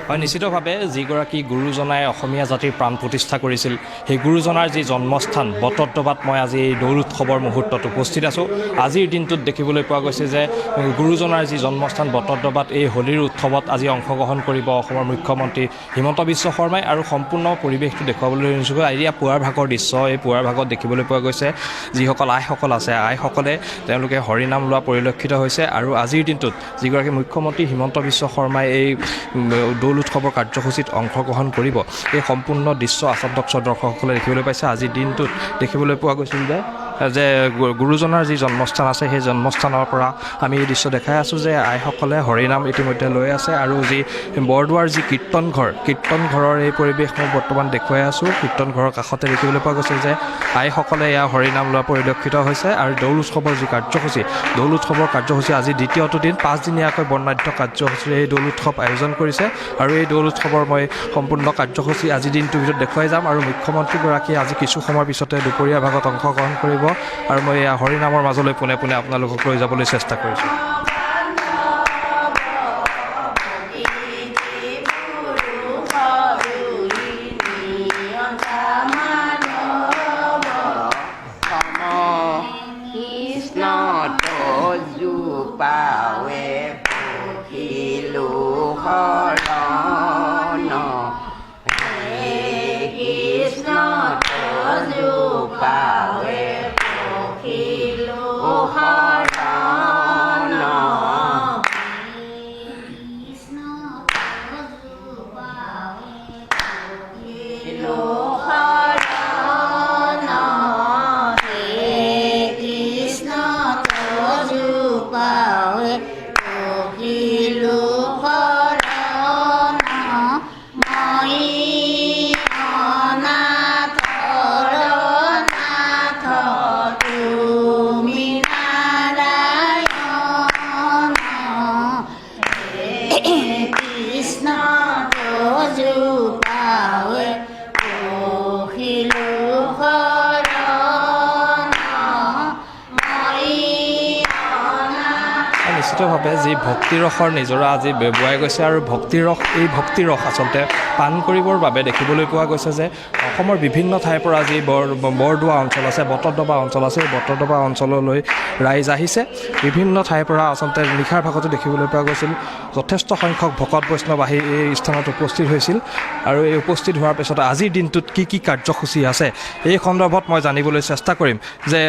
হয় নিশ্চিতভাৱে যিগৰাকী গুৰুজনাই অসমীয়া জাতিৰ প্ৰাণ প্ৰতিষ্ঠা কৰিছিল সেই গুৰুজনাৰ যি জন্মস্থান বটদ্ৰৱাত মই আজি এই দৌল উৎসৱৰ মুহূৰ্তত উপস্থিত আছোঁ। আজিৰ দিনটোত দেখিবলৈ পোৱা গৈছে যে গুৰুজনাৰ যি জন্মস্থান বটদ্ৰৱাত এই হোলীৰ উৎসৱত আজি অংশগ্ৰহণ কৰিব অসমৰ মুখ্যমন্ত্ৰী হিমন্ত বিশ্ব শৰ্মাই আৰু সম্পূৰ্ণ পৰিৱেশটো দেখুৱাবলৈ নিছোঁ। এয়া পুৱাৰ ভাগৰ দৃশ্য। এই পুৱাৰ ভাগত দেখিবলৈ পোৱা গৈছে যিসকল আইসকল আছে আইসকলে তেওঁলোকে হৰিনাম লোৱা পৰিলক্ষিত হৈছে আৰু আজিৰ দিনটোত যিগৰাকী মুখ্যমন্ত্ৰী হিমন্ত বিশ্ব শৰ্মাই এই দৌল উৎসৱৰ কাৰ্যসূচীত অংশগ্ৰহণ কৰিব এই সম্পূৰ্ণ দৃশ্য আচমদকচৰ দৰ্শকসকলে দেখিবলৈ পাইছে। আজিৰ দিনটোত দেখিবলৈ পোৱা গৈছিল যে গুৰুজনাৰ যি জন্মস্থান আছে সেই জন্মস্থানৰ পৰা আমি এই দৃশ্য দেখাই আছোঁ যে আইসকলে হৰিনাম ইতিমধ্যে লৈ আছে আৰু যি বৰদোৱাৰ যি কীৰ্তনঘৰৰ এই পৰিৱেশ মই বৰ্তমান দেখুৱাই আছোঁ। কীৰ্তনঘৰৰ কাষতে দেখিবলৈ পোৱা গৈছে যে আইসকলে এয়া হৰিনাম লোৱা পৰিলক্ষিত হৈছে আৰু দৌল উৎসৱৰ যি কাৰ্যসূচী আজি দ্বিতীয়টো দিন 5 দিনীয়াকৈ বৰ্ণাঢ্য কাৰ্যসূচীৰে এই দৌল উৎসৱ আয়োজন কৰিছে আৰু এই দৌল উৎসৱৰ মই সম্পূৰ্ণ কাৰ্যসূচী আজিৰ দিনটোৰ ভিতৰত দেখুৱাই যাম আৰু মুখ্যমন্ত্ৰীগৰাকীয়ে আজি কিছু সময়ৰ পিছতে দুপৰীয়া ভাগত অংশগ্ৰহণ কৰিব আৰু মই এয়া হৰিনামৰ মাজলৈ পোনে পোনে আপোনালোকক লৈ যাবলৈ চেষ্টা কৰিছোঁ। নিশ্চিতভাৱে যি ভক্তিৰসৰ নিজৰা আজি বেবুৱাই গৈছে আৰু এই ভক্তিৰস আচলতে পান কৰিবৰ বাবে দেখিবলৈ পোৱা গৈছে যে অসমৰ বিভিন্ন ঠাইৰ পৰা যি বৰদোৱা অঞ্চল আছে বটদ্ৰৱা অঞ্চল আছে এই বটদ্ৰৱা অঞ্চললৈ ৰাইজ আহিছে। বিভিন্ন ঠাইৰ পৰা আচলতে নিশাৰ ভাগতো দেখিবলৈ পোৱা গৈছিল যথেষ্ট সংখ্যক ভকত বৈষ্ণৱ আহি এই স্থানত উপস্থিত হৈছিল আৰু এই উপস্থিত হোৱাৰ পিছত আজিৰ দিনটোত কি কাৰ্যসূচী আছে এই সন্দৰ্ভত মই জানিবলৈ চেষ্টা কৰিম যে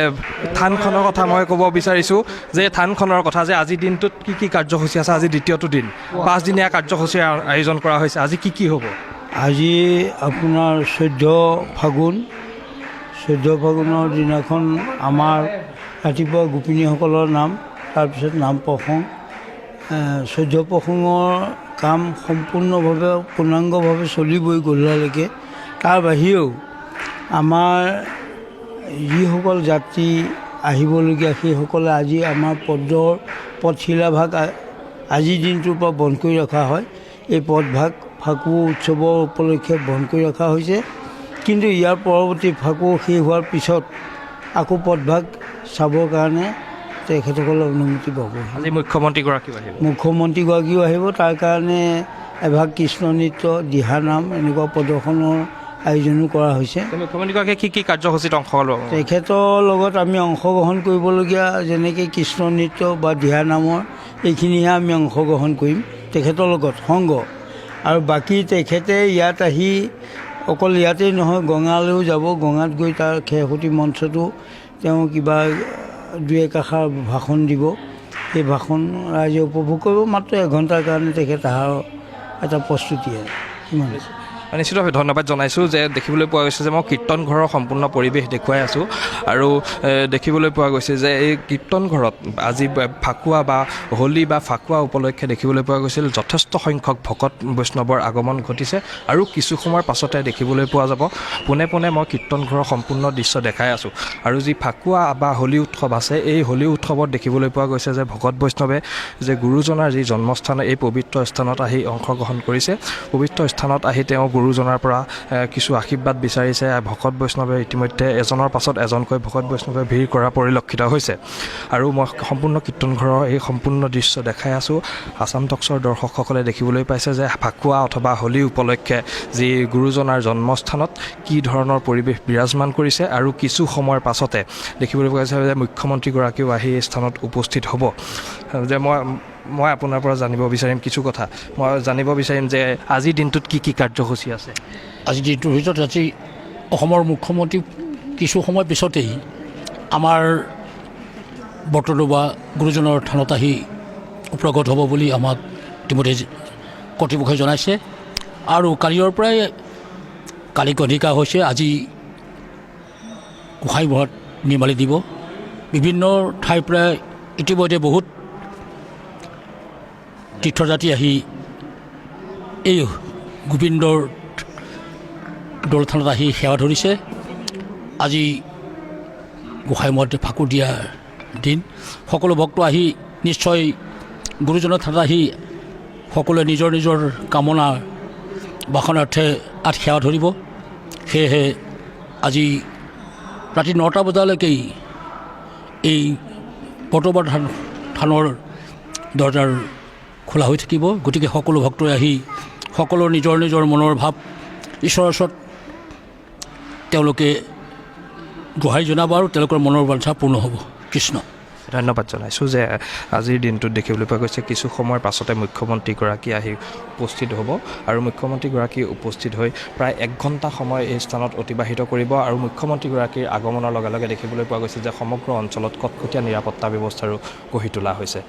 থানখনৰ কথা মই ক'ব বিচাৰিছোঁ যে থানখনৰ কথা যে আজিৰ দিনটোত কি কাৰ্যসূচী আছে। আজি দ্বিতীয়টো দিন 5 দিনীয়া কাৰ্যসূচীৰ আয়োজন কৰা হৈছে। আজি কি হ'ব? আজি আপোনাৰ 14 ফাগুনৰ দিনাখন আমাৰ ৰাতিপুৱা গোপিনীসকলৰ নাম, তাৰপিছত নাম প্ৰসংগ 14 প্ৰসংগৰ কাম সম্পূৰ্ণভাৱে পূৰ্ণাংগভাৱে চলিবই গধূলালৈকে। তাৰ বাহিৰেও আমাৰ যিসকল যাত্ৰী আহিবলগীয়া সেইসকলে আজি আমাৰ পথশিলাভাগ আজিৰ দিনটোৰ পৰা বন্ধ কৰি ৰখা হয়। এই পথভাগ ফাকু উৎসৱৰ উপলক্ষে বন্ধ কৰি ৰখা হৈছে, কিন্তু ইয়াৰ পৰৱৰ্তী ফাকু শেষ হোৱাৰ পিছত আকৌ পথভাগ চাবৰ কাৰণে তেখেতসকলে অনুমতি পাব। আজি মুখ্যমন্ত্ৰীগৰাকীও আহিব। তাৰ কাৰণে এভাগ কৃষ্ণ নৃত্য, দিহানাম এনেকুৱা প্ৰদৰ্শনৰ আয়োজনো কৰা হৈছে। মুখ্যমন্ত্ৰীগৰাকীয়ে কি কাৰ্যসূচীত অংশ ল'ব? তেখেতৰ লগত আমি অংশগ্ৰহণ কৰিবলগীয়া যেনেকৈ কৃষ্ণ নৃত্য বা দিহানামৰ এইখিনিহে আমি অংশগ্ৰহণ কৰিম তেখেতৰ লগত সংগ। আৰু বাকী তেখেতে ইয়াত আহি অকল ইয়াতেই নহয় গঙালৈও যাব। গঙাত গৈ তাৰ খেৰসূতী মঞ্চতো তেওঁ কিবা 2-1 আষাৰ ভাষণ দিব। সেই ভাষণ ৰাইজে উপভোগ কৰিব। মাত্ৰ 1 ঘণ্টাৰ কাৰণে তেখেত অহাৰ এটা প্ৰস্তুতি আছে। ইমান নিশ্চিতভাৱে ধন্যবাদ জনাইছোঁ যে দেখিবলৈ পোৱা গৈছে যে মই কীৰ্তনঘৰৰ সম্পূৰ্ণ পৰিৱেশ দেখুৱাই আছোঁ আৰু দেখিবলৈ পোৱা গৈছে যে এই কীৰ্তনঘৰত আজি ফাকুৱা বা হোলী বা ফাকুৱা উপলক্ষে দেখিবলৈ পোৱা গৈছিল যথেষ্ট সংখ্যক ভকত বৈষ্ণৱৰ আগমন ঘটিছে আৰু কিছু সময়ৰ পাছতে দেখিবলৈ পোৱা যাব পোনে পোনে মই কীৰ্তনঘৰৰ সম্পূৰ্ণ দৃশ্য দেখাই আছোঁ। আৰু যি ফাকুৱা বা হোলী উৎসৱ আছে এই হোলী উৎসৱত দেখিবলৈ পোৱা গৈছে যে ভকত বৈষ্ণৱে যে গুৰুজনাৰ যি জন্মস্থান এই পবিত্ৰ স্থানত আহি অংশগ্ৰহণ কৰিছে। পবিত্ৰ স্থানত আহি তেওঁ গুৰুজনাৰ পৰা কিছু আশীৰ্বাদ বিচাৰিছে। ভকত বৈষ্ণৱে ইতিমধ্যে এজনৰ পাছত এজনকৈ ভকত বৈষ্ণৱে ভিৰ কৰা পৰিলক্ষিত হৈছে। আৰু মই সম্পূৰ্ণ কীৰ্তনঘৰৰ এই সম্পূৰ্ণ দৃশ্য দেখাই আছোঁ। আছাম টক্সৰ দৰ্শকসকলে দেখিবলৈ পাইছে যে ফাকুৱা অথবা হোলী উপলক্ষে যি গুৰুজনাৰ জন্মস্থানত কি ধৰণৰ পৰিৱেশ বিৰাজমান কৰিছে। আৰু কিছু সময়ৰ পাছতে দেখিবলৈ পোৱা গৈছে যে মুখ্যমন্ত্ৰীগৰাকীও আহি এই স্থানত উপস্থিত হ'ব। যে মই আপোনাৰ পৰা জানিব বিচাৰিম কিছু কথা। মই জানিব বিচাৰিম যে আজিৰ দিনটোত কি কি কাৰ্যসূচী আছে? আজিৰ দিনটোৰ ভিতৰত আজি অসমৰ মুখ্যমন্ত্ৰী কিছু সময় পিছতেই আমাৰ বটদ্ৰৱা গুৰুজনৰ থানত আহি প্ৰগট হ'ব বুলি আমাক ইতিমধ্যে কৰ্তৃপক্ষই জনাইছে। আৰু কালিৰ পৰাই কালি কণিকা হৈছে, আজি গোসাঁইঘৰত নিৰ্মালি দিব। বিভিন্ন ঠাইৰ পৰা ইতিমধ্যে বহুত তীৰ্থযাত্ৰী আহি এই গোবিন্দৰ দৌল থানত আহি সেৱা ধৰিছে। আজি গোসাঁইঘৰত ফাকু দিয়াৰ দিন। সকলো ভক্ত আহি নিশ্চয় গুৰুজনৰ থানত আহি সকলোৱে নিজৰ নিজৰ কামনা বাসনাৰ্থে আঠ সেৱা ধৰিব। সেয়েহে আজি ৰাতি 9টা বজালৈকে এই বটদ্ৰৱা থানৰ দৰজাৰ খোলা হৈ থাকিব। গতিকে সকলো ভক্তই আহি সকলো নিজৰ নিজৰ মনৰ ভাৱ ঈশ্বৰৰ ওচৰত তেওঁলোকে দোহাৰি জনাব আৰু তেওঁলোকৰ মনৰ বাঞ্ছা পূৰ্ণ হ'ব। কৃষ্ণ। ধন্যবাদ জনাইছোঁ যে আজিৰ দিনটোত দেখিবলৈ পোৱা গৈছে কিছু সময়ৰ পাছতে মুখ্যমন্ত্ৰীগৰাকী আহি উপস্থিত হ'ব। আৰু মুখ্যমন্ত্ৰীগৰাকী উপস্থিত হৈ প্ৰায় 1 ঘণ্টা সময় এই স্থানত অতিবাহিত কৰিব। আৰু মুখ্যমন্ত্ৰীগৰাকীৰ আগমনৰ লগে লগে দেখিবলৈ পোৱা গৈছে যে সমগ্ৰ অঞ্চলত কটকটীয়া নিৰাপত্তা ব্যৱস্থাৰো গঢ়ি তোলা হৈছে।